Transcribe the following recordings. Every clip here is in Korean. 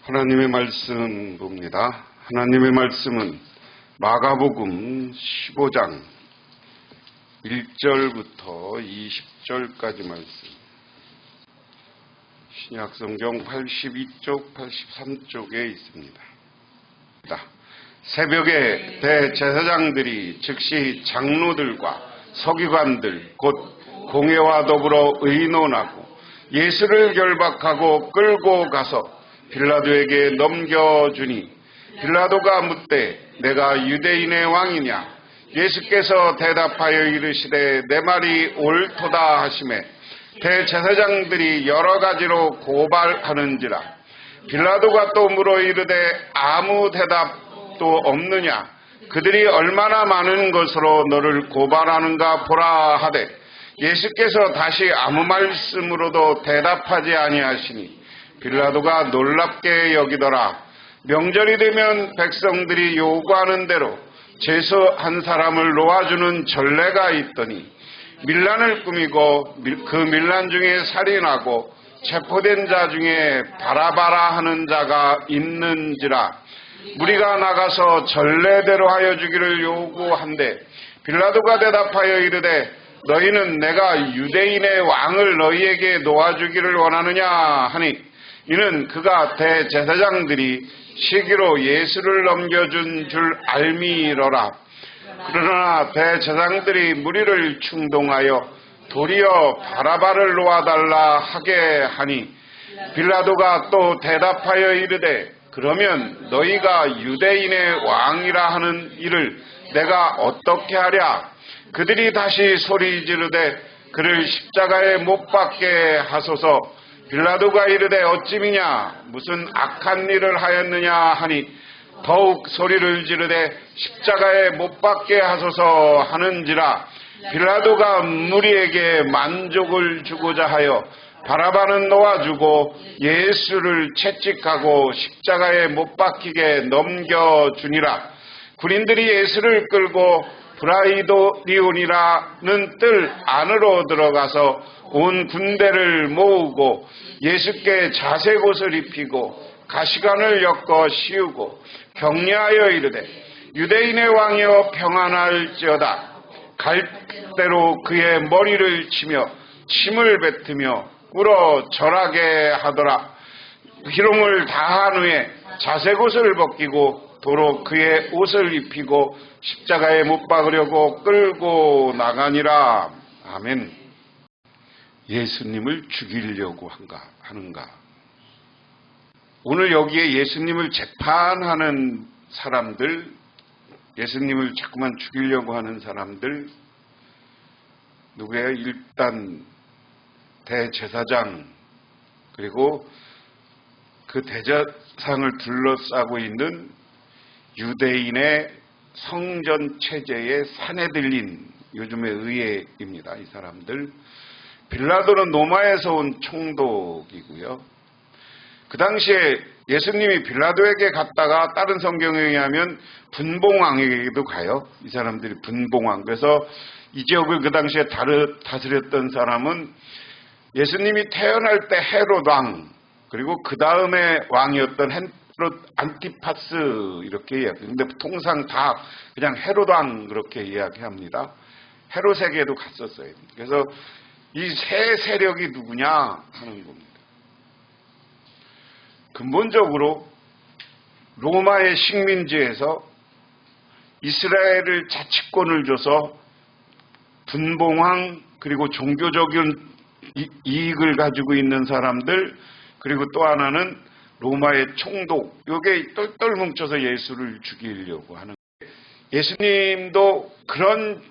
하나님의 말씀 봅니다. 하나님의 말씀은 마가복음 15장 1절부터 20절까지 말씀, 신약성경 82쪽, 83쪽에 있습니다. 새벽에 대제사장들이 즉시 장로들과 서기관들 곧 공회와 더불어 의논하고 예수를 결박하고 끌고 가서 빌라도에게 넘겨주니 빌라도가 묻되 내가 유대인의 왕이냐? 예수께서 대답하여 이르시되 내 말이 옳도다 하시매 대제사장들이 여러 가지로 고발하는지라. 빌라도가 또 물어 이르되 아무 대답도 없느냐? 그들이 얼마나 많은 것으로 너를 고발하는가 보라 하되 예수께서 다시 아무 말씀으로도 대답하지 아니하시니 빌라도가 놀랍게 여기더라. 명절이 되면 백성들이 요구하는 대로 죄수 한 사람을 놓아주는 전례가 있더니 밀란을 꾸미고 그 밀란 중에 살인하고 체포된 자 중에 바라바라 하는 자가 있는지라. 무리가 나가서 전례대로 하여 주기를 요구한대 빌라도가 대답하여 이르되 너희는 내가 유대인의 왕을 너희에게 놓아주기를 원하느냐 하니 이는 그가 대제사장들이 시기로 예수를 넘겨준 줄 알미러라. 그러나 대제사장들이 무리를 충동하여 도리어 바라바를 놓아달라 하게 하니 빌라도가 또 대답하여 이르되 그러면 너희가 유대인의 왕이라 하는 이를 내가 어떻게 하랴? 그들이 다시 소리 지르되 그를 십자가에 못 박게 하소서. 빌라도가 이르되 어찌미냐? 무슨 악한 일을 하였느냐 하니 더욱 소리를 지르되 십자가에 못 박게 하소서 하는지라. 빌라도가 무리에게 만족을 주고자 하여 바라바는 놓아주고 예수를 채찍하고 십자가에 못 박히게 넘겨주니라. 군인들이 예수를 끌고 브라이도리온이라는 뜰 안으로 들어가서 온 군대를 모으고 예수께 자색 옷을 입히고 가시관을 엮어 씌우고 격려하여 이르되 유대인의 왕이여 평안할지어다. 갈대로 그의 머리를 치며 침을 뱉으며 울어 절하게 하더라. 희롱을 다한 후에 자색 옷을 벗기고 도로 그의 옷을 입히고 십자가에 못 박으려고 끌고 나가니라. 아멘. 예수님을 죽이려고 하는가? 오늘 여기에 예수님을 재판하는 사람들, 예수님을 자꾸만 죽이려고 하는 사람들 누구예요? 일단 대제사장, 그리고 그 대제사장을 둘러싸고 있는 유대인의 성전 체제의 사내들린 요즘의 의회입니다. 이 사람들. 빌라도는 로마에서 온 총독이고요. 그 당시에 예수님이 빌라도에게 갔다가 다른 성경에 의하면 분봉왕에게도 가요. 이 사람들이 분봉왕. 그래서 이 지역을 그 당시에 다스렸던 사람은 예수님이 태어날 때 헤롯 왕, 그리고 그 다음에 왕이었던 헤롯 안티파스 이렇게 이야기해요. 근데 통상 다 그냥 헤롯 왕 그렇게 이야기합니다. 헤롯에게도 갔었어요. 그래서 이 세 세력이 누구냐 하는 겁니다. 근본적으로 로마의 식민지에서 이스라엘을 자치권을 줘서 분봉왕, 그리고 종교적인 이익을 가지고 있는 사람들, 그리고 또 하나는 로마의 총독, 요게 똘똘 뭉쳐서 예수를 죽이려고 하는 거예요. 예수님도 그런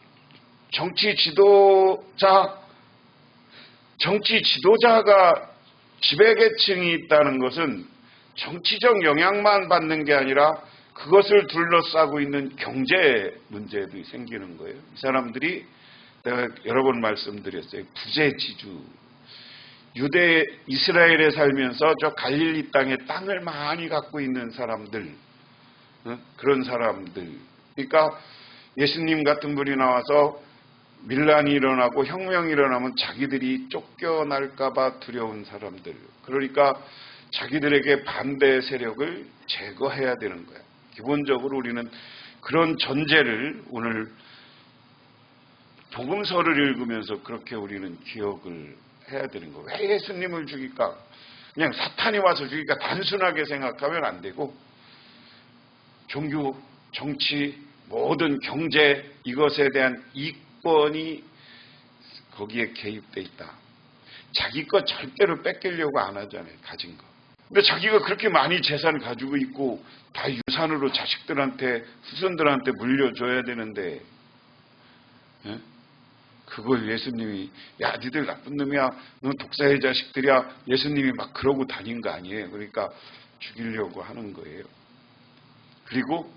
정치 지도자가 지배계층이 있다는 것은 정치적 영향만 받는 게 아니라 그것을 둘러싸고 있는 경제 문제도 생기는 거예요. 이 사람들이 내가 여러 번 말씀드렸어요. 부재지주. 이스라엘에 살면서 저 갈릴리 땅에 땅을 많이 갖고 있는 사람들, 그런 사람들. 그러니까 예수님 같은 분이 나와서 밀란이 일어나고 혁명이 일어나면 자기들이 쫓겨날까 봐 두려운 사람들. 그러니까 자기들에게 반대 세력을 제거해야 되는 거야. 기본적으로 우리는 그런 전제를 오늘 복음서를 읽으면서 그렇게 우리는 기억을 해야 되는 거예요. 왜 예수님을 죽일까? 그냥 사탄이 와서 죽일까? 단순하게 생각하면 안 되고 종교, 정치, 모든 경제 이것에 대한 이권이 거기에 개입돼 있다. 자기 것 절대로 뺏기려고 안 하잖아요. 가진 거. 근데 자기가 그렇게 많이 재산 가지고 있고 다 유산으로 자식들한테 후손들한테 물려줘야 되는데 그걸 예수님이 야 니들 나쁜 놈이야 너 독사의 자식들이야 예수님이 막 그러고 다닌 거 아니에요. 그러니까 죽이려고 하는 거예요. 그리고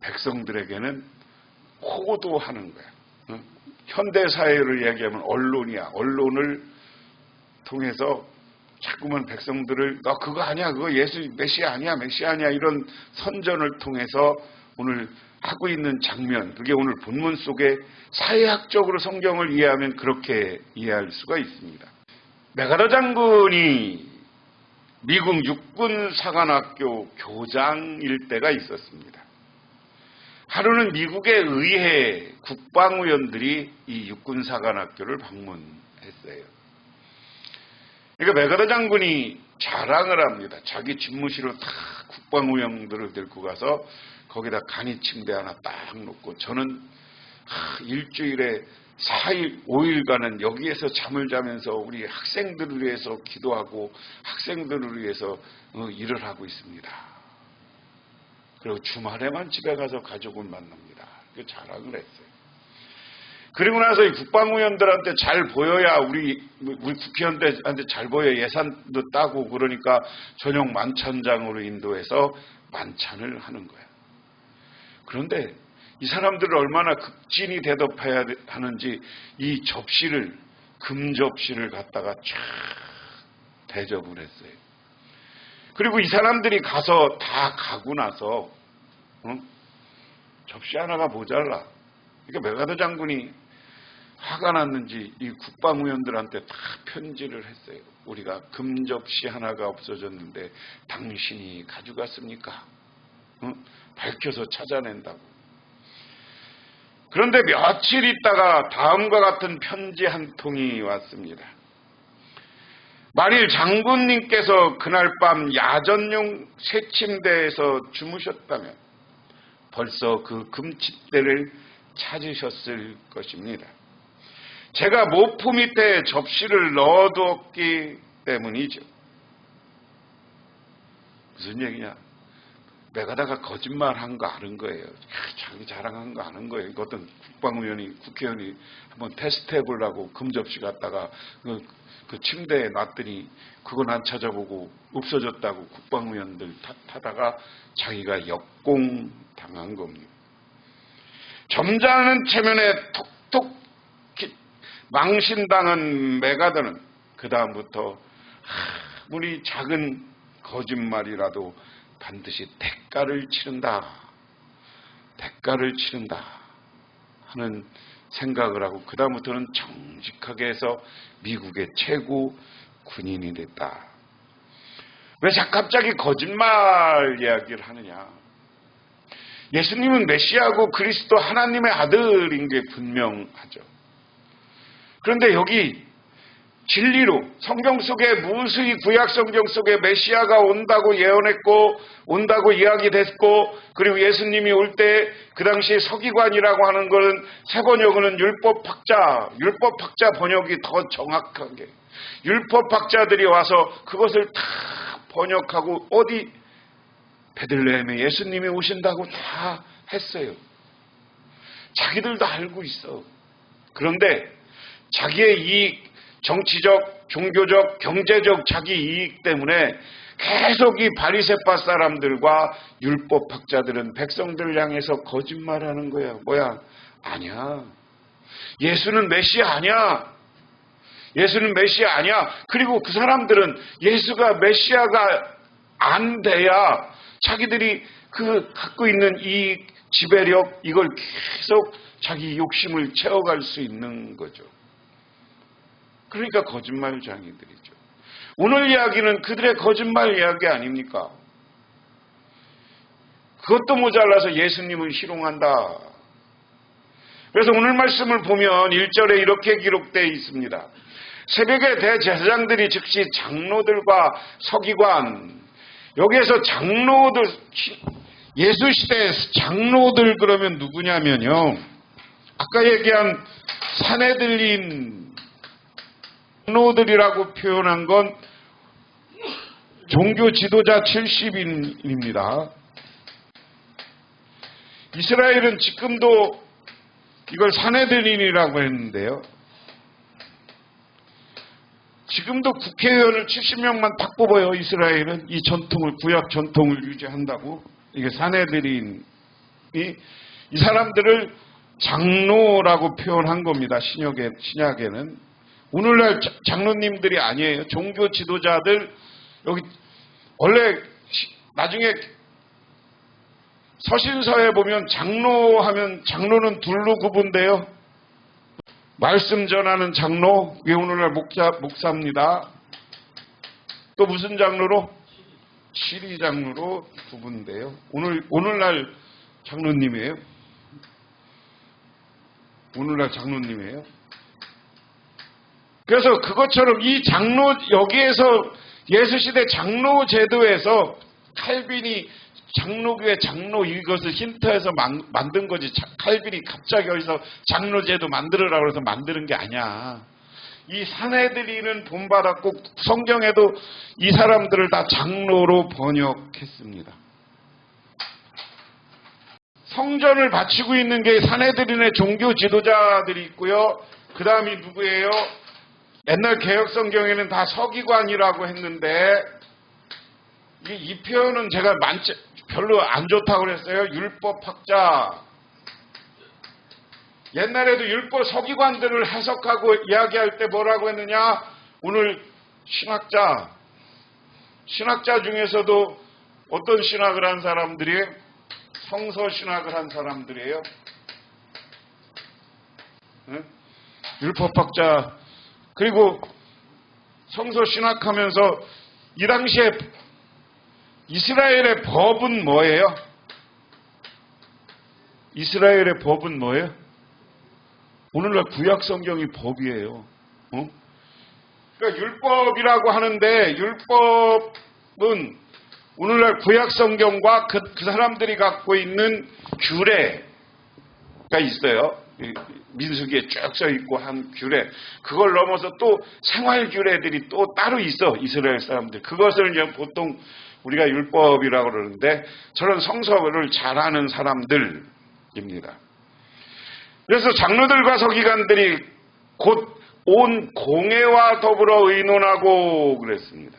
백성들에게는 호도하는 거야. 현대사회를 이야기하면 언론이야. 언론을 통해서 자꾸만 백성들을 너 그거 아니야 그거 예수 메시아 아니야 메시아 아니야 이런 선전을 통해서 오늘 하고 있는 장면 그게 오늘 본문 속에 사회학적으로 성경을 이해하면 그렇게 이해할 수가 있습니다. 메가더 장군이 미국 육군사관학교 교장일 때가 있었습니다. 하루는 미국의 의회 국방위원들이 이 육군사관학교를 방문했어요. 그러니까 메가더 장군이 자랑을 합니다. 자기 집무실로 다 국방위원들을 데리고 가서 거기다 간이 침대 하나 딱 놓고 저는 일주일에 4일, 5일간은 여기에서 잠을 자면서 우리 학생들을 위해서 기도하고 학생들을 위해서 일을 하고 있습니다. 그리고 주말에만 집에 가서 가족을 만납니다. 그 자랑을 했어요. 그리고 나서 이 국방위원들한테 잘 보여야 우리 국회의원들한테 잘 보여 예산도 따고 그러니까 저녁 만찬장으로 인도해서 만찬을 하는 거예요. 그런데 이 사람들을 얼마나 극진히 대접해야 하는지 이 접시를 금접시를 갖다가 쫙 대접을 했어요. 그리고 이 사람들이 가서 다 가고 나서 접시 하나가 모자라. 그러니까 메가더 장군이 화가 났는지 이 국방위원들한테 다 편지를 했어요. 우리가 금접시 하나가 없어졌는데 당신이 가져갔습니까? 밝혀서 찾아낸다고. 그런데 며칠 있다가 다음과 같은 편지 한 통이 왔습니다. 만일 장군님께서 그날 밤 야전용 새침대에서 주무셨다면 벌써 그 금침대를 찾으셨을 것입니다. 제가 모프 밑에 접시를 넣어두었기 때문이죠. 무슨 얘기냐? 메가더가 거짓말한 거 아는 거예요. 자기 자랑한 거 아는 거예요. 어떤 국회의원이 한번 테스트해보려고 금접시 갖다가 그 침대에 놨더니 그건 안 찾아보고 없어졌다고 국방위원들 탓하다가 자기가 역공당한 겁니다. 점잖은 체면에 톡톡 망신당한 메가더는 그 다음부터 아무리 작은 거짓말이라도 반드시 대가를 치른다 하는 생각을 하고 그 다음부터는 정직하게 해서 미국의 최고 군인이 됐다. 왜 갑자기 거짓말 이야기를 하느냐? 예수님은 메시아고 그리스도 하나님의 아들인 게 분명하죠. 그런데 여기 진리로 성경 속에 무수히 구약 성경 속에 메시아가 온다고 예언했고 온다고 이야기됐고 그리고 예수님이 올 때 그 당시 서기관이라고 하는 것은 새 번역은 율법학자 번역이 더 정확하게 율법학자들이 와서 그것을 다 번역하고 어디 베들레헴에 예수님이 오신다고 다 했어요. 자기들도 알고 있어. 그런데 자기의 이익, 정치적, 종교적, 경제적 자기 이익 때문에 계속 이 바리새파 사람들과 율법학자들은 백성들을 향해서 거짓말하는 거야. 뭐야? 아니야. 예수는 메시아 아니야. 예수는 메시아 아니야. 그리고 그 사람들은 예수가 메시아가 안 돼야 자기들이 그 갖고 있는 이 지배력 이걸 계속 자기 욕심을 채워갈 수 있는 거죠. 그러니까 거짓말쟁이들이죠. 오늘 이야기는 그들의 거짓말 이야기 아닙니까? 그것도 모자라서 예수님을 희롱한다. 그래서 오늘 말씀을 보면 1절에 이렇게 기록되어 있습니다. 새벽에 대제사장들이 즉시 장로들과 서기관, 여기에서 장로들, 예수 시대의 장로들 그러면 누구냐면요, 아까 얘기한 산헤드린 장로들이라고 표현한 건 종교 지도자 70인입니다. 이스라엘은 지금도 이걸 산헤드린이라고 했는데요. 지금도 국회의원을 70명만 딱 뽑아요. 이스라엘은 이 전통을, 구약 전통을 유지한다고. 이게 산헤드린이 이 사람들을 장로라고 표현한 겁니다. 신약에는. 오늘날 장로님들이 아니에요. 종교 지도자들, 여기 원래 나중에 서신서에 보면 장로 하면 장로는 둘로 구분돼요. 말씀 전하는 장로, 그게 오늘날 목사입니다. 또 무슨 장로로? 시리 장로로 구분돼요. 오늘날 장로님이에요. 오늘날 장로님이에요. 그래서 그것처럼 이 장로, 여기에서 예수시대 장로 제도에서 칼빈이 장로교회 장로 이것을 힌트해서 만든 거지. 칼빈이 갑자기 여기서 장로제도 만들으라고 해서 만드는 게 아니야. 이 산헤드린은 본받았고 성경에도 이 사람들을 다 장로로 번역했습니다. 성전을 바치고 있는 게 산헤드린의 종교 지도자들이 있고요. 그 다음이 누구예요? 옛날 개혁 성경에는 다 서기관이라고 했는데 이 표현은 제가 별로 안 좋다고 그랬어요. 율법학자. 옛날에도 율법 서기관들을 해석하고 이야기할 때 뭐라고 했느냐? 오늘 신학자 중에서도 어떤 신학을 한 사람들이 성서 신학을 한 사람들이에요. 네? 율법학자. 그리고 성서 신학하면서 이 당시에 이스라엘의 법은 뭐예요? 이스라엘의 법은 뭐예요? 오늘날 구약 성경이 법이에요. 그러니까 율법이라고 하는데 율법은 오늘날 구약 성경과 그 사람들이 갖고 있는 규례가 있어요. 민수기에 쭉 써 있고 한 규례. 그걸 넘어서 또 생활 규례들이 또 따로 있어. 이스라엘 사람들. 그것을 이제 보통 우리가 율법이라고 그러는데 저런 성서를 잘하는 사람들입니다. 그래서 장로들과 서기관들이 곧 온 공회와 더불어 의논하고 그랬습니다.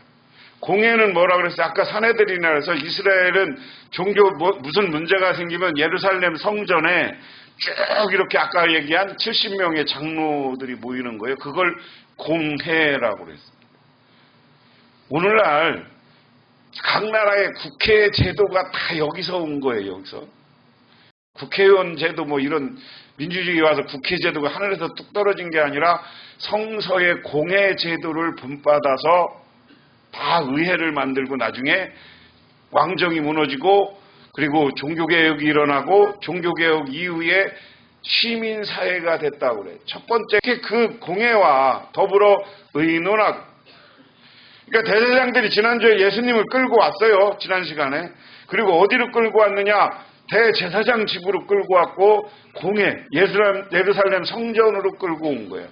공회는 뭐라 그랬어요? 아까 산헤드린이라 해서 이스라엘은 종교 무슨 문제가 생기면 예루살렘 성전에 쭉 이렇게 아까 얘기한 70명의 장로들이 모이는 거예요. 그걸 공회라고 그랬습니다. 오늘날 각 나라의 국회 제도가 다 여기서 온 거예요. 여기서 국회의원 제도 뭐 이런 민주주의 와서 국회 제도가 하늘에서 뚝 떨어진 게 아니라 성서의 공회 제도를 본받아서 다 의회를 만들고 나중에 왕정이 무너지고 그리고 종교개혁이 일어나고 종교개혁 이후에 시민사회가 됐다고 그래요. 첫 번째 그 공회와 더불어 의논하고, 그러니까 대제사장들이 지난주에 예수님을 끌고 왔어요. 지난 시간에. 그리고 어디로 끌고 왔느냐? 대제사장 집으로 끌고 왔고 공회, 예루살렘 성전으로 끌고 온 거예요.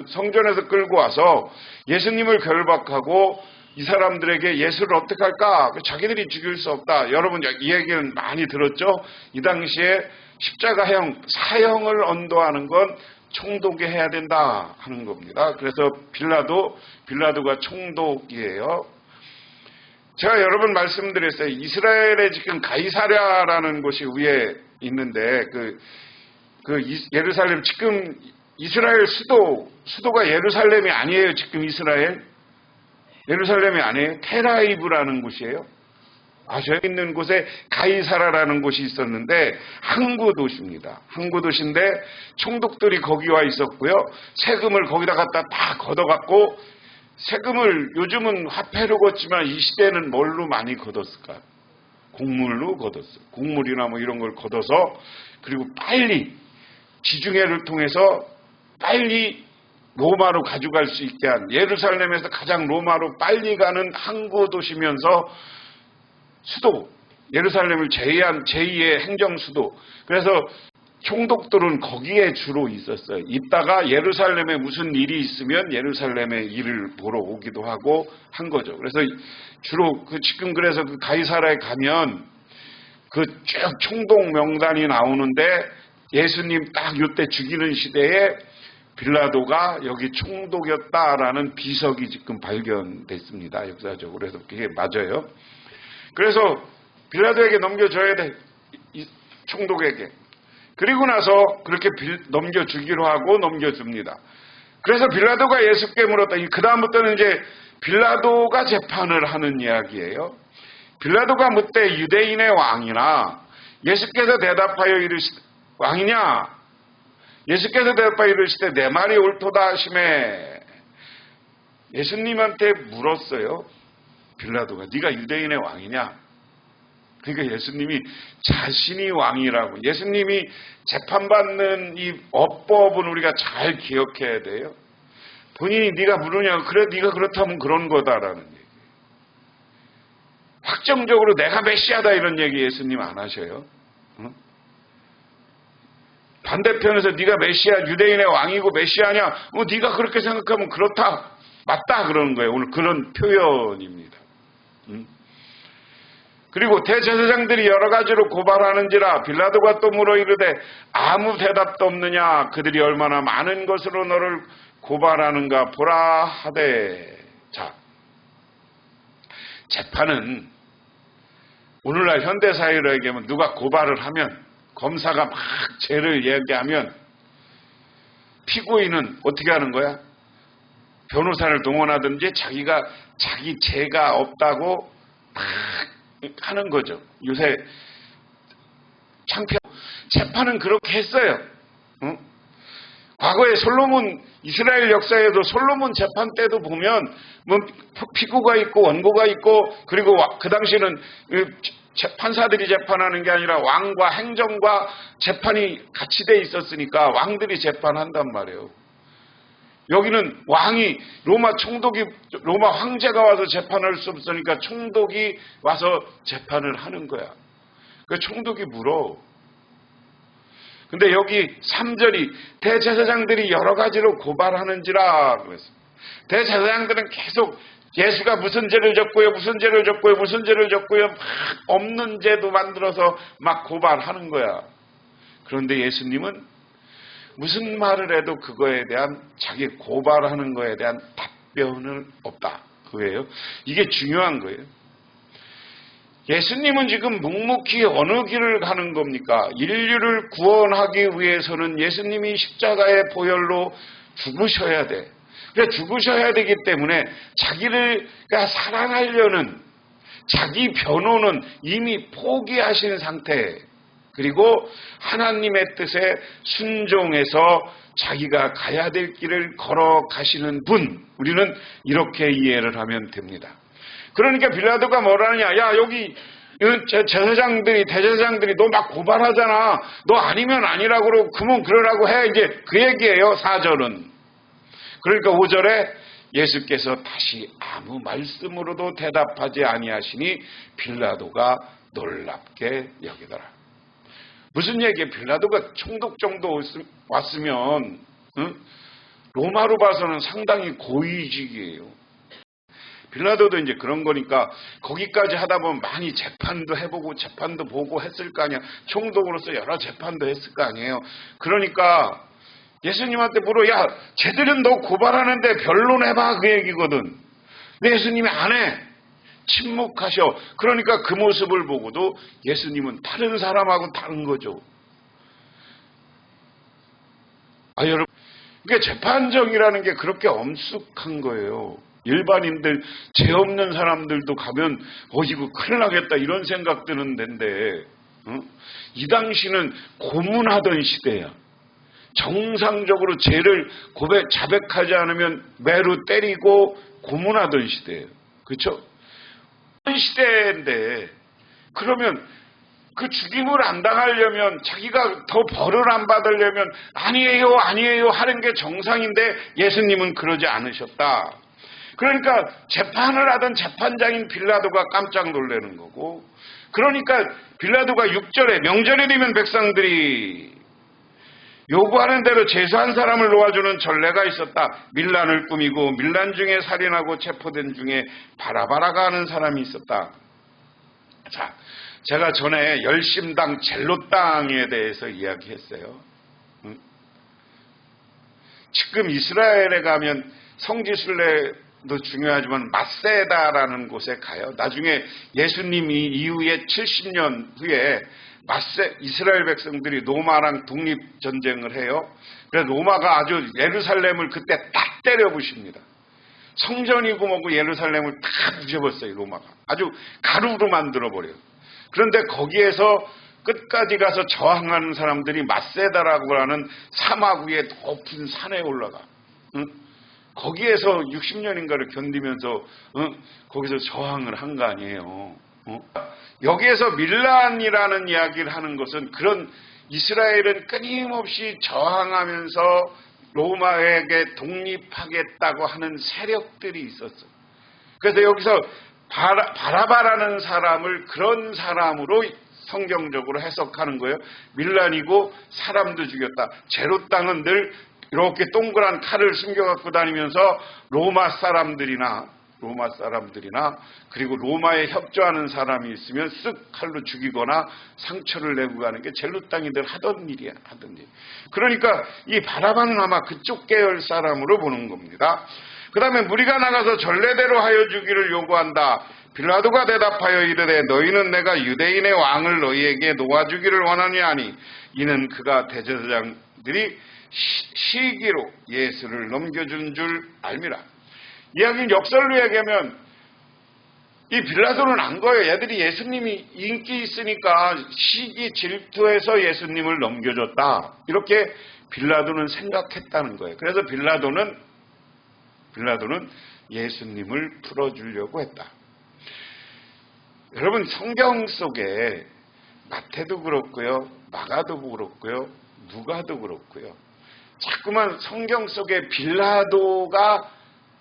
성전에서 끌고 와서 예수님을 결박하고 이 사람들에게 예수를 어떻게 할까? 자기들이 죽일 수 없다. 여러분 이 얘기는 많이 들었죠? 이 당시에 십자가형, 사형을 언도하는 건 총독이 해야 된다 하는 겁니다. 그래서 빌라도가 총독이에요. 제가 여러 번 말씀드렸어요. 이스라엘에 지금 가이사랴라는 곳이 위에 있는데 예루살렘 지금 이스라엘 수도가 예루살렘이 아니에요. 지금 예루살렘이 아니에요. 텔아비브라는 곳이에요. 아셔 있는 곳에 가이사라라는 곳이 있었는데 항구 도시입니다. 항구 도시인데 총독들이 거기 와 있었고요. 세금을 거기다 갖다 다 걷어갖고 세금을 요즘은 화폐로 걷지만 이 시대는 뭘로 많이 걷었을까? 곡물로 걷었어요. 곡물이나 뭐 이런 걸 걷어서 그리고 빨리 지중해를 통해서 빨리 로마로 가져갈 수 있게 한, 예루살렘에서 가장 로마로 빨리 가는 항구 도시면서 수도, 예루살렘을 제외한 제2의 행정 수도. 그래서 총독들은 거기에 주로 있었어요. 있다가 예루살렘에 무슨 일이 있으면 예루살렘에 일을 보러 오기도 하고 한 거죠. 그래서 주로 지금 그래서 그 가이사라에 가면 그 쭉 총독 명단이 나오는데 예수님 딱 이때 죽이는 시대에 빌라도가 여기 총독이었다라는 비석이 지금 발견됐습니다. 역사적으로. 그래서 그게 맞아요. 그래서 빌라도에게 넘겨줘야 돼. 이 총독에게. 그리고 나서 그렇게 넘겨주기로 하고 넘겨줍니다. 그래서 빌라도가 예수께 물었다. 그 다음부터는 이제 빌라도가 재판을 하는 이야기예요. 빌라도가 묻되 유대인의 왕이나 예수께서 대답하여 이르시되 왕이냐? 예수께서 대답하여 이르시되 내 말이 옳도다 하시매 예수님한테 물었어요. 빌라도가 네가 유대인의 왕이냐? 그러니까 예수님이 자신이 왕이라고. 예수님이 재판받는 이 어법은 우리가 잘 기억해야 돼요. 본인이 네가 물으냐고. 그래 네가 그렇다면 그런 거다라는 얘기. 확정적으로 내가 메시아다 이런 얘기 예수님 안 하셔요. 응? 반대편에서 네가 메시아, 유대인의 왕이고 메시아냐? 네가 그렇게 생각하면 그렇다. 맞다 그러는 거예요. 오늘 그런 표현입니다. 응? 그리고 대제사장들이 여러 가지로 고발하는지라 빌라도가 또 물어 이르되 아무 대답도 없느냐? 그들이 얼마나 많은 것으로 너를 고발하는가 보라 하되. 자, 재판은 오늘날 현대사회로 얘기하면 누가 고발을 하면 검사가 막 죄를 얘기하면 피고인은 어떻게 하는 거야? 변호사를 동원하든지 자기가 자기 죄가 없다고 막 하는 거죠. 요새 창피하고. 재판은 그렇게 했어요. 응? 과거에 솔로몬, 이스라엘 역사에도 솔로몬 재판 때도 보면 뭐 피고가 있고 원고가 있고, 그리고 그 당시는 판사들이 재판하는 게 아니라 왕과 행정과 재판이 같이 돼 있었으니까 왕들이 재판한단 말이에요. 여기는 왕이 로마 총독이, 로마 황제가 와서 재판할 수 없으니까 총독이 와서 재판을 하는 거야. 그 총독이 물어. 근데 여기 3절이 대제사장들이 여러 가지로 고발하는지라 그랬습니다. 대제사장들은 계속 예수가 무슨 죄를 졌고요, 무슨 죄를 졌고요, 무슨 죄를 졌고요, 막 없는 죄도 만들어서 막 고발하는 거야. 그런데 예수님은 무슨 말을 해도 그거에 대한, 자기 고발하는 거에 대한 답변은 없다. 그거예요. 이게 중요한 거예요. 예수님은 지금 묵묵히 어느 길을 가는 겁니까? 인류를 구원하기 위해서는 예수님이 십자가의 보혈로 죽으셔야 돼. 그래, 죽으셔야 되기 때문에 자기를 살아나려는 자기 변호는 이미 포기하신 상태. 그리고 하나님의 뜻에 순종해서 자기가 가야 될 길을 걸어가시는 분, 우리는 이렇게 이해를 하면 됩니다. 그러니까 빌라도가 뭐라느냐? 야, 여기 제사장들이, 대제사장들이 너 막 고발하잖아. 너 아니면 아니라고 그러고 그러면 그러라고 해. 이제 그 얘기예요, 4절은. 그러니까 5절에 예수께서 다시 아무 말씀으로도 대답하지 아니하시니 빌라도가 놀랍게 여기더라. 무슨 얘기예요? 빌라도가 총독 정도 왔으면 로마로 봐서는 상당히 고위직이에요. 빌라도도 이제 그런 거니까 거기까지 하다 보면 많이 재판도 해보고 재판도 보고 했을 거 아니야. 총독으로서 여러 재판도 했을 거 아니에요. 그러니까 예수님한테 물어, 야, 쟤들은 너 고발하는데 변론해봐, 그 얘기거든. 근데 예수님이 안 해. 침묵하셔. 그러니까 그 모습을 보고도 예수님은 다른 사람하고 다른 거죠. 아, 여러분, 그러니까 재판정이라는 게 그렇게 엄숙한 거예요. 일반인들, 죄 없는 사람들도 가면 이거 큰일 나겠다 이런 생각 드는 데인데, 이 당시는 고문하던 시대야. 정상적으로 죄를 자백하지 않으면 매로 때리고 고문하던 시대예요. 그렇죠? 그런 시대인데 그러면 그 죽임을 안 당하려면 자기가 더 벌을 안 받으려면 아니에요 아니에요 하는 게 정상인데 예수님은 그러지 않으셨다. 그러니까 재판을 하던 재판장인 빌라도가 깜짝 놀라는 거고, 그러니까 빌라도가 6절에 명절이 되면 백성들이 요구하는 대로 제사한 사람을 놓아주는 전례가 있었다. 밀란을 꾸미고 밀란 중에 살인하고 체포된 중에 바라바라가 하는 사람이 있었다. 자, 제가 전에 열심당 젤롯당에 대해서 이야기했어요. 지금 이스라엘에 가면 성지순례도 중요하지만 마세다라는 곳에 가요. 나중에 예수님이 이후에 70년 후에 이스라엘 백성들이 로마랑 독립전쟁을 해요. 그래서 로마가 아주 예루살렘을 그때 딱 때려부십니다. 성전이고 뭐고 예루살렘을 다 부셔버렸어요. 로마가 아주 가루로 만들어버려요. 그런데 거기에서 끝까지 가서 저항하는 사람들이 마세다라고 하는 사막 위에 높은 산에 올라가. 거기에서 60년인가를 견디면서 거기서 저항을 한 거 아니에요. 여기에서 밀란이라는 이야기를 하는 것은 그런 이스라엘은 끊임없이 저항하면서 로마에게 독립하겠다고 하는 세력들이 있었어요. 그래서 여기서 바라바라는 사람을 그런 사람으로 성경적으로 해석하는 거예요. 밀란이고 사람도 죽였다. 제롯 땅은 늘 이렇게 동그란 칼을 숨겨갖고 다니면서 로마 사람들이나 그리고 로마에 협조하는 사람이 있으면 쓱 칼로 죽이거나 상처를 내고 가는 게 젤롯 땅이들 하던 일이야. 그러니까 이 바라바는 아마 그쪽 계열 사람으로 보는 겁니다. 그 다음에 무리가 나가서 전례대로 하여 주기를 요구한다. 빌라도가 대답하여 이르되 너희는 내가 유대인의 왕을 너희에게 놓아주기를 원하냐 하니 이는 그가 대제사장들이 시기로 예수를 넘겨준 줄 알미라. 이야기는 역설로 얘기하면 이 빌라도는 안 거예요. 얘들이 예수님이 인기 있으니까 시기 질투해서 예수님을 넘겨줬다. 이렇게 빌라도는 생각했다는 거예요. 그래서 빌라도는 예수님을 풀어주려고 했다. 여러분 성경 속에 마태도 그렇고요. 마가도 그렇고요. 누가도 그렇고요. 자꾸만 성경 속에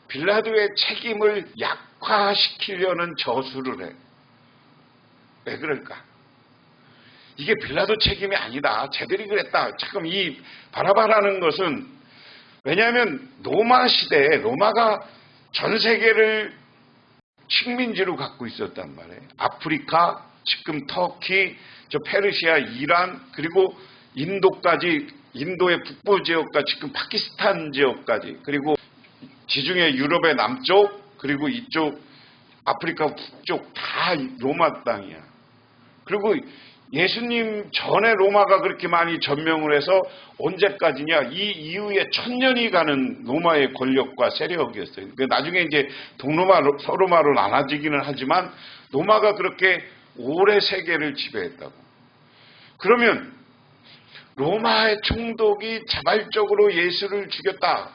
빌라도의 책임을 약화시키려는 저수를 해. 왜 그럴까? 이게 빌라도 책임이 아니다. 쟤들이 그랬다. 잠깐 이 바라바라는 것은 왜냐하면 로마 시대에 로마가 전 세계를 식민지로 갖고 있었단 말이에요. 아프리카, 지금 터키, 저 페르시아, 이란, 그리고 인도까지, 인도의 북부 지역과 지금 파키스탄 지역까지, 그리고 지중해 유럽의 남쪽, 그리고 이쪽 아프리카 북쪽 다 로마 땅이야. 그리고 예수님 전에 로마가 그렇게 많이 점령을 해서 언제까지냐? 이 이후에 1000년이 가는 로마의 권력과 세력이었어요. 나중에 이제 동로마로, 서로마로 나눠지기는 하지만 로마가 그렇게 오래 세계를 지배했다고. 그러면 로마의 총독이 자발적으로 예수를 죽였다.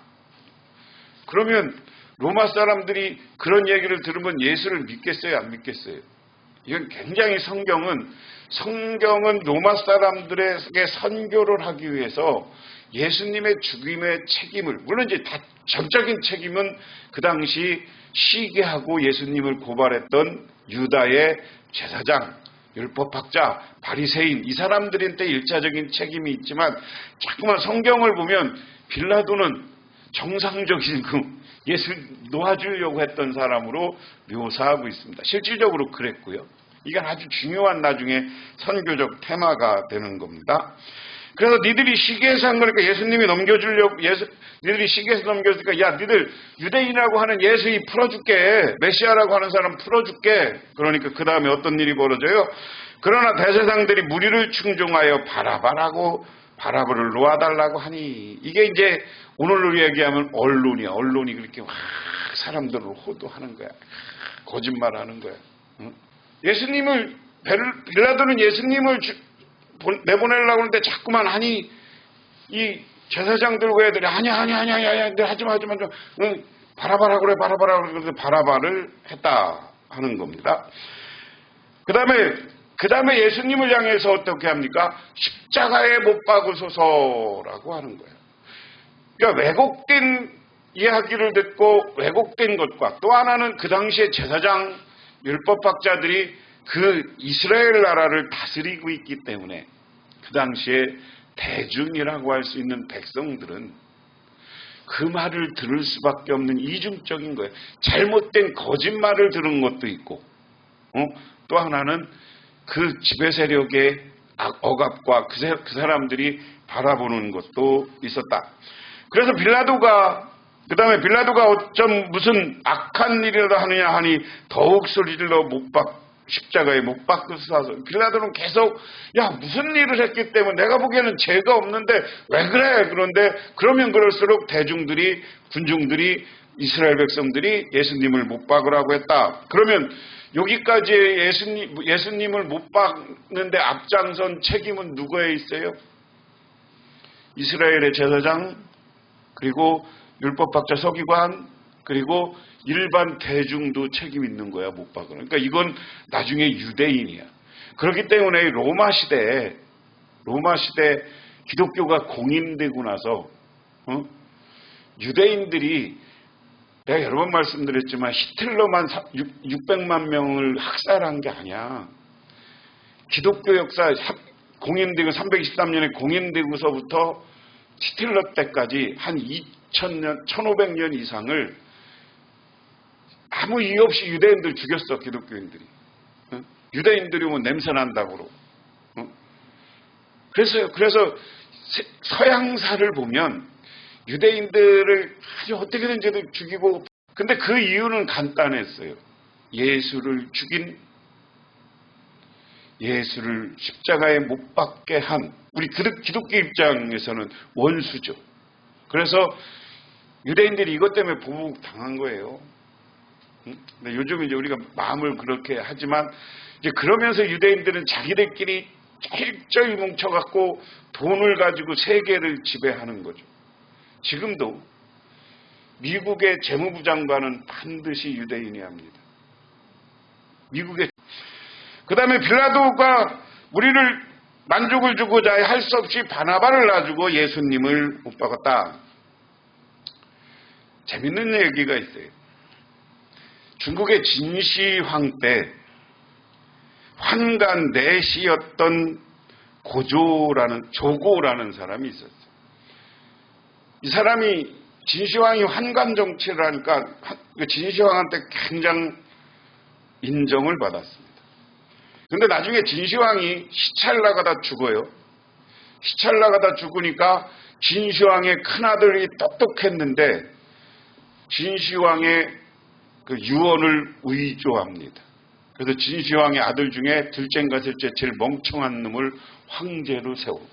그러면 로마 사람들이 그런 얘기를 들으면 예수를 믿겠어요? 안 믿겠어요? 이건 굉장히 성경은 로마 사람들에게 선교를 하기 위해서 예수님의 죽임의 책임을, 물론 이제 다 전적인 책임은 그 당시 시기하고 예수님을 고발했던 유다의 제사장, 율법학자, 바리새인 이 사람들한테 일차적인 책임이 있지만 자꾸만 성경을 보면 빌라도는 정상적인 예수 놓아주려고 했던 사람으로 묘사하고 있습니다. 실질적으로 그랬고요. 이건 아주 중요한 나중에 선교적 테마가 되는 겁니다. 그래서 니들이 시기에서 한 거니까 예수님이 니들이 시기에서 넘겨주니까 야 니들 유대인이라고 하는 예수이 풀어줄게. 메시아라고 하는 사람 풀어줄게. 그러니까 그 다음에 어떤 일이 벌어져요? 그러나 대제사장들이 무리를 충종하여 바라바를 놓아달라고 하니 이게 이제 오늘로 얘기하면 언론이야. 언론이 그렇게 막 사람들을 호도하는 거야. 거짓말하는 거야. 응? 빌라도는 예수님을 내보내려고 하는데 자꾸만 이 제사장들과 애들이 아니야 하지마 응? 바라바라 그래, 바라바라 그래, 바라바를 했다 하는 겁니다. 그 다음에 예수님을 향해서 어떻게 합니까? 십자가에 못 박으소서라고 하는 거예요. 그러니까 왜곡된 이야기를 듣고 왜곡된 것과 또 하나는 그 당시에 제사장 율법학자들이 그 이스라엘 나라를 다스리고 있기 때문에 그 당시에 대중이라고 할 수 있는 백성들은 그 말을 들을 수밖에 없는 이중적인 거예요. 잘못된 거짓말을 들은 것도 있고 또 하나는 그 지배 세력의 억압과 그 사람들이 바라보는 것도 있었다. 그래서 그다음에 빌라도가 어쩜 무슨 악한 일이라도 하느냐 하니 더욱 소리질러 십자가에 못 박으소서. 빌라도는 계속 야 무슨 일을 했기 때문에 내가 보기에는 죄가 없는데 왜 그래? 그런데 그러면 그럴수록 대중들이 군중들이 이스라엘 백성들이 예수님을 못 박으라고 했다. 그러면 여기까지 예수님을 못 박는데 앞장선 책임은 누구에 있어요? 이스라엘의 제사장 그리고 율법학자 서기관 그리고 일반 대중도 책임 있는 거야. 못 박으라. 그러니까 이건 나중에 유대인이야. 그렇기 때문에 로마 시대에 기독교가 공인되고 나서 유대인들이 내가 여러 번 말씀드렸지만 히틀러만 600만 명을 학살한 게 아니야. 기독교 역사 공인되고 323년에 공인되고서부터 히틀러 때까지 한 2000년, 1500년 이상을 아무 이유 없이 유대인들 죽였어. 기독교인들이. 유대인들이 뭐 냄새 난다고 그러고. 그래서 서양사를 보면 유대인들을 아주 어떻게든지 죽이고 근데 그 이유는 간단했어요. 예수를 십자가에 못 박게 한 우리 기독교 입장에서는 원수죠. 그래서 유대인들이 이것 때문에 보복당한 거예요. 근데 요즘 이제 우리가 마음을 그렇게 하지만 이제 그러면서 유대인들은 자기들끼리 철저히 뭉쳐갖고 돈을 가지고 세계를 지배하는 거죠. 지금도 미국의 재무부 장관은 반드시 유대인이 합니다. 그 다음에 빌라도가 우리를 만족을 주고자 할 수 없이 바나바를 놔주고 예수님을 못 박았다. 재밌는 얘기가 있어요. 중국의 진시황 때 환관 내시였던 조고라는 사람이 있었어요. 이 사람이 진시황이 환관 정치를 하니까 진시황한테 굉장히 인정을 받았습니다. 근데 나중에 진시황이 시찰 나가다 죽어요. 시찰 나가다 죽으니까 진시황의 큰아들이 똑똑했는데 진시황의 그 유언을 의조합니다. 그래서 진시황의 아들 중에 둘째인가 셋째 제일 멍청한 놈을 황제로 세워.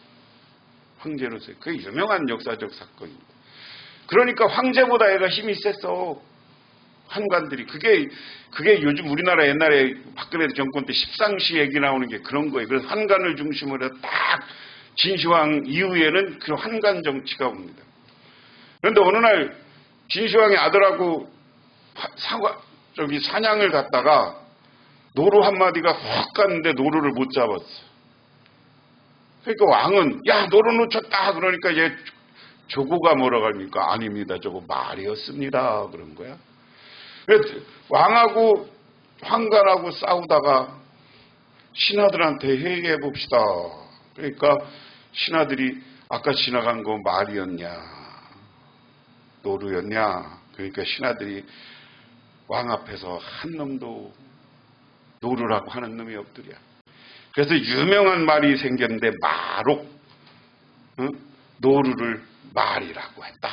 그게 유명한 역사적 사건입니다. 그러니까 황제보다 얘가 힘이 셌어. 환관들이. 그게 요즘 우리나라 옛날에 박근혜 정권 때 십상시 얘기 나오는 게 그런 거예요. 그래서 환관을 중심으로 딱 진시황 이후에는 그 환관 정치가 옵니다. 그런데 어느 날 진시황의 아들하고 사냥을 갔다가 노루 한 마디가 확 갔는데 노루를 못 잡았어. 그러니까 왕은 야 노루 놓쳤다 그러니까 얘 조고가 뭐라고 합니까? 아닙니다. 저거 말이었습니다. 그런 거야. 그래서 왕하고 황관하고 싸우다가 신하들한테 회의해 봅시다. 그러니까 신하들이 아까 지나간 거 말이었냐 노루였냐. 그러니까 신하들이 왕 앞에서 한 놈도 노루라고 하는 놈이 없더랴. 그래서 유명한 말이 생겼는데 마록 노루를 말이라고 했다.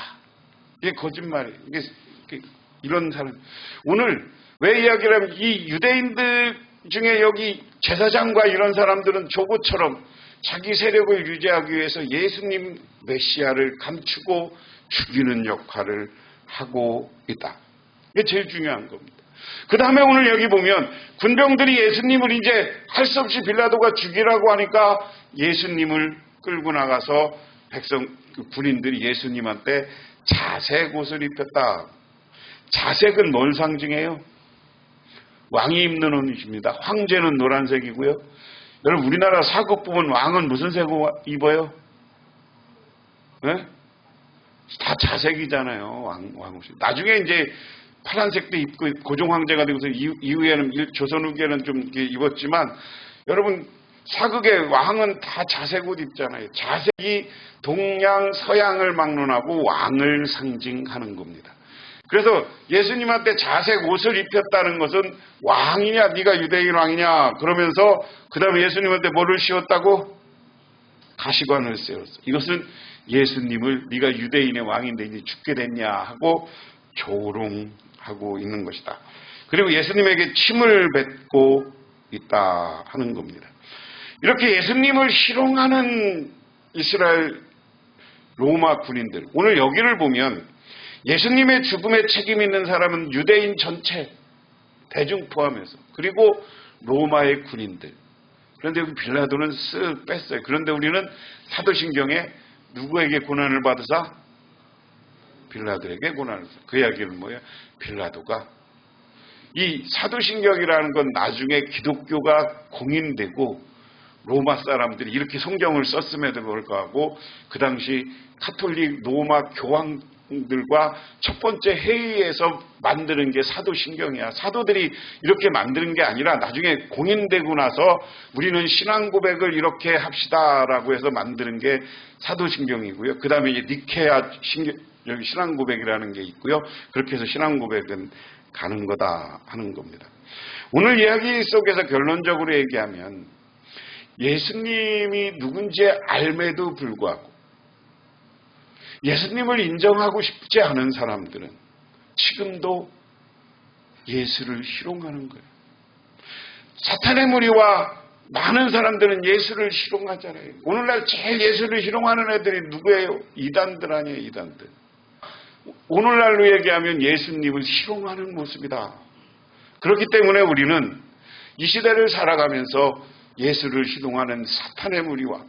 이게 거짓말이에요. 이게 이런 사람. 오늘 왜 이야기를 하면 이 유대인들 중에 여기 제사장과 이런 사람들은 조고처럼 자기 세력을 유지하기 위해서 예수님 메시아를 감추고 죽이는 역할을 하고 있다. 이게 제일 중요한 겁니다. 그 다음에 오늘 여기 보면 군병들이 예수님을 이제 할 수 없이 빌라도가 죽이라고 하니까 예수님을 끌고 나가서 군인들이 예수님한테 자색 옷을 입혔다. 자색은 뭘 상징해요? 왕이 입는 옷입니다. 황제는 노란색이고요. 여러분 우리나라 사극 보면 왕은 무슨 색 입어요? 네? 다 자색이잖아요. 왕옷이. 나중에 이제 파란색도 입고 고종 황제가 되고서 이후에는 조선 후기에는 좀 이렇게 입었지만 여러분 사극의 왕은 다 자색 옷 입잖아요. 자색이 동양 서양을 막론하고 왕을 상징하는 겁니다. 그래서 예수님한테 자색 옷을 입혔다는 것은 왕이냐 네가 유대인 왕이냐 그러면서 그 다음에 예수님한테 뭐를 씌웠다고? 가시관을 세웠어. 이것은 예수님을 네가 유대인의 왕인데 이제 죽게 됐냐 하고 조롱하고 있는 것이다. 그리고 예수님에게 침을 뱉고 있다 하는 겁니다. 이렇게 예수님을 희롱하는 이스라엘 로마 군인들, 오늘 여기를 보면 예수님의 죽음에 책임 있는 사람은 유대인 전체 대중 포함해서 그리고 로마의 군인들. 그런데 여기 빌라도는 쓱 뺐어요. 그런데 우리는 사도신경에 누구에게 고난을 받으사? 빌라도에게 고난을 받으사. 그 이야기는 뭐예요? 빌라도가 이 사도신경이라는 건 나중에 기독교가 공인되고 로마 사람들이 이렇게 성경을 썼음에도 불구하고 그 당시 카톨릭 로마 교황들과 첫 번째 회의에서 만드는 게 사도신경이야. 사도들이 이렇게 만드는 게 아니라 나중에 공인되고 나서 우리는 신앙 고백을 이렇게 합시다라고 해서 만드는 게 사도신경이고요. 그 다음에 이제 니케아 여기 신앙 고백이라는 게 있고요. 그렇게 해서 신앙 고백은 가는 거다 하는 겁니다. 오늘 이야기 속에서 결론적으로 얘기하면 예수님이 누군지 알매도 불구하고 예수님을 인정하고 싶지 않은 사람들은 지금도 예수를 희롱하는 거예요. 사탄의 무리와 많은 사람들은 예수를 희롱하잖아요. 오늘날 제일 예수를 희롱하는 애들이 누구예요? 이단들 아니에요, 이단들. 오늘날로 얘기하면 예수님을 희롱하는 모습이다. 그렇기 때문에 우리는 이 시대를 살아가면서 예수를 희롱하는 사탄의 무리와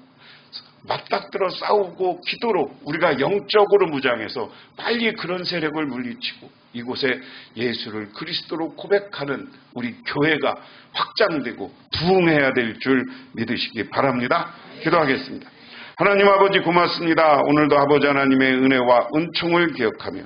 맞닥뜨려 싸우고 기도로 우리가 영적으로 무장해서 빨리 그런 세력을 물리치고 이곳에 예수를 그리스도로 고백하는 우리 교회가 확장되고 부흥해야 될 줄 믿으시기 바랍니다. 기도하겠습니다. 하나님 아버지 고맙습니다. 오늘도 아버지 하나님의 은혜와 은총을 기억하며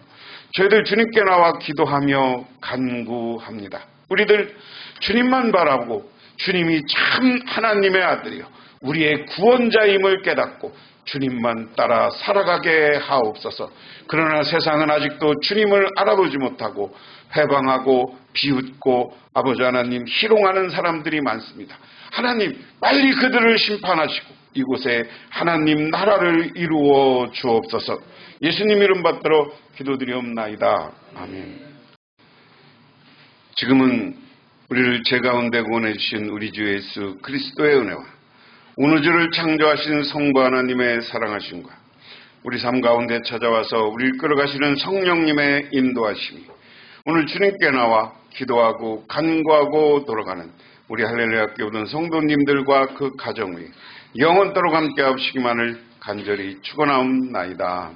저희들 주님께 나와 기도하며 간구합니다. 우리들 주님만 바라고 주님이 참 하나님의 아들이요 우리의 구원자임을 깨닫고 주님만 따라 살아가게 하옵소서. 그러나 세상은 아직도 주님을 알아보지 못하고 회방하고 비웃고 아버지 하나님 희롱하는 사람들이 많습니다. 하나님 빨리 그들을 심판하시고 이곳에 하나님 나라를 이루어 주옵소서. 예수님 이름 받들어 기도드리옵나이다. 아멘. 지금은 우리를 제 가운데 구원해 주신 우리 주 예수 그리스도의 은혜와 온 우주를 창조하신 성부 하나님의 사랑하심과 우리 삶 가운데 찾아와서 우리를 끌어가시는 성령님의 인도하심이 오늘 주님께 나와 기도하고 간구하고 돌아가는 우리 할렐루야 교우든 성도님들과 그 가정 위에 영원토록 함께 하시기만을 간절히 축원하옵나이다.